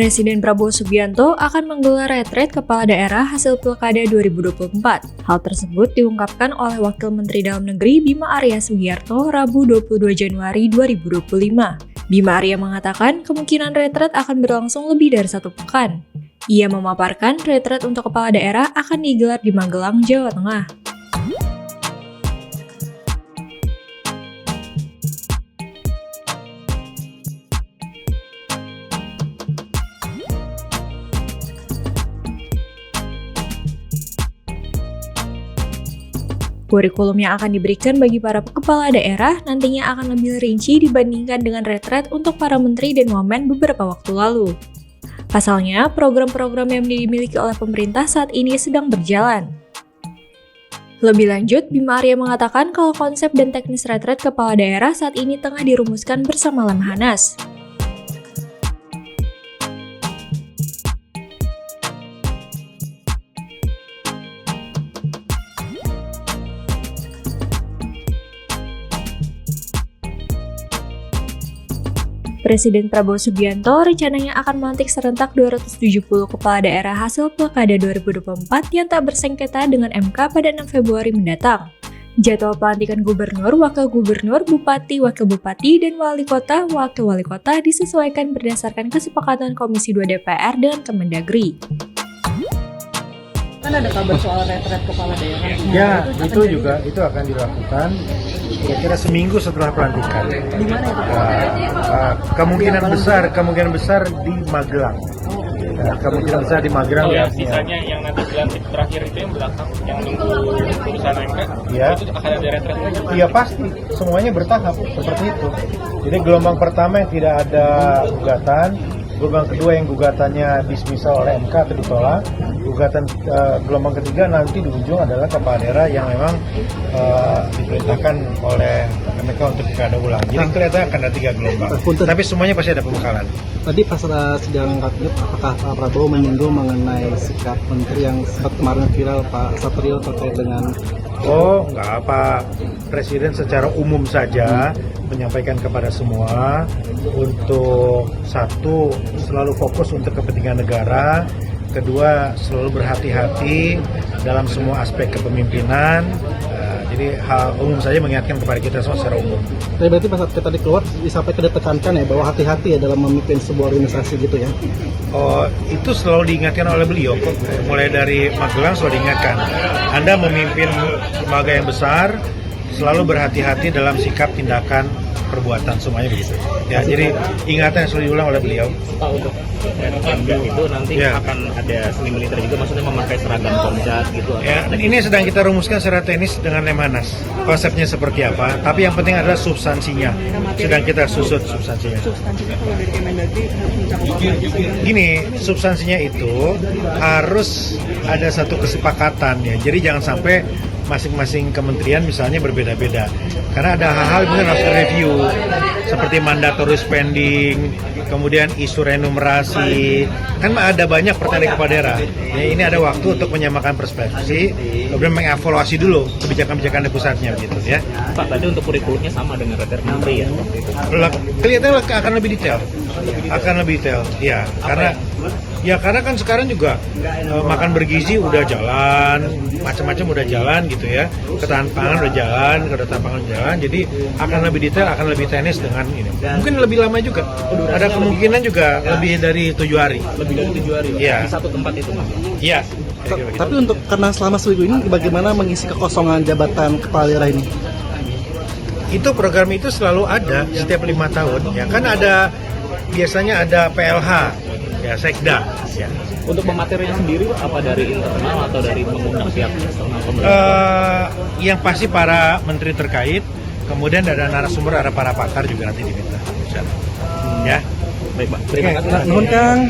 Presiden Prabowo Subianto akan menggelar retret kepala daerah hasil Pilkada 2024. Hal tersebut diungkapkan oleh Wakil Menteri Dalam Negeri Bima Arya Sugiarto Rabu 22 Januari 2025. Bima Arya mengatakan kemungkinan retret akan berlangsung lebih dari 1 pekan. Ia memaparkan retret untuk kepala daerah akan digelar di Magelang, Jawa Tengah. Kurikulum yang akan diberikan bagi para kepala daerah nantinya akan lebih rinci dibandingkan dengan retret untuk para menteri dan wamen beberapa waktu lalu. Pasalnya, program-program yang dimiliki oleh pemerintah saat ini sedang berjalan. Lebih lanjut, Bima Arya mengatakan kalau konsep dan teknis retret kepala daerah saat ini tengah dirumuskan bersama Lemhanas. Presiden Prabowo Subianto rencananya akan melantik serentak 270 kepala daerah hasil Pilkada 2024 yang tak bersengketa dengan MK pada 6 Februari mendatang. Jadwal pelantikan gubernur, wakil gubernur, bupati, wakil bupati, dan wali kota, wakil wali kota disesuaikan berdasarkan kesepakatan Komisi 2 DPR dengan Kemendagri. Kan ada kabar soal retret kepala daerah. Ya, itu akan dilakukan kira-kira seminggu setelah pelantikan. Di mana itu? Kemungkinan besar di Magelang. Kemungkinan besar di Magelang. Oh ya, sisanya yang nanti dilantik terakhir itu yang belakang, yang nunggu putusan MK, ya. Itu akan ada retret. Iya pasti, semuanya bertahap seperti itu. Jadi gelombang pertama yang tidak ada gugatan, gelombang kedua yang gugatannya dismisal oleh MK atau ditolak, gelombang ketiga nanti di ujung adalah kepala daerah yang memang diperintahkan oleh MK untuk pilkada ulang. Jadi kelihatan akan ada 3 gelombang. Tapi semuanya pasti ada pembekalan. Tadi pas sidang kabinet, apakah Pak Prabowo menyinggung mengenai sikap menteri yang sempat kemarin viral Pak Satrio terkait dengan Nggak apa. Presiden secara umum saja menyampaikan kepada semua untuk satu, selalu fokus untuk kepentingan negara, kedua, selalu berhati-hati dalam semua aspek kepemimpinan. Jadi hal umum saja mengingatkan kepada kita semua secara umum. Tapi berarti pas kita tadi keluar disampaikan ditekankan ya bahwa hati-hati ya dalam memimpin sebuah organisasi gitu ya? Itu selalu diingatkan oleh beliau. Mulai dari Magelang selalu diingatkan. Anda memimpin lembaga yang besar, selalu berhati-hati dalam sikap, tindakan, perbuatan, semuanya begitu. Ya, jadi ingatan yang selalu diulang oleh beliau. Pak, untuk MK itu nanti akan ada seni militer juga, maksudnya memakai seragam komcat gitu. Ya, ini sedang kita rumuskan secara teknis dengan Lemhanas. Konsepnya seperti apa? Tapi yang penting adalah substansinya. Sedang kita susut substansinya. Substansinya kalau dari Kemendagri harus mencakup apa? Gini, substansinya itu harus ada satu kesepakatan ya. Jadi jangan sampai masing-masing kementerian misalnya berbeda-beda. Karena ada hal-hal yang harus review seperti mandatory spending, kemudian isu renumerasi. Kan ada banyak pertanyaan kepala daerah. Ya, ini ada waktu untuk menyamakan perspektif, kemudian mengevaluasi dulu kebijakan-kebijakan di pusatnya gitu ya. Pak, tadi untuk kurikulumnya sama dengan retret menteri ya? Kelihatan akan lebih detail. Ya, karena kan sekarang juga makan bergizi udah jalan, macam-macam udah jalan gitu ya. Ketahanan pangan udah jalan, kedaulatan pangan udah jalan. Jadi akan lebih detail, akan lebih teknis dengan ini. Mungkin lebih lama juga. Ada kemungkinan juga lebih dari 7 hari. Lebih dari 7 hari? Iya. Di satu tempat itu, Mas? Iya. Tapi untuk karena selama seminggu ini bagaimana mengisi kekosongan jabatan kepala daerah ini? Itu program itu selalu ada setiap 5 tahun. Ya kan biasanya ada PLH, ya Sekda. Ya. Untuk pematerinya sendiri apa dari internal atau dari mengundang pihak eksternal pemerintah? Yang pasti para menteri terkait, kemudian ada narasumber, ada para pakar juga nanti diminta. Ya. Baik, Pak. Terima kasih. Nuhun, Kang.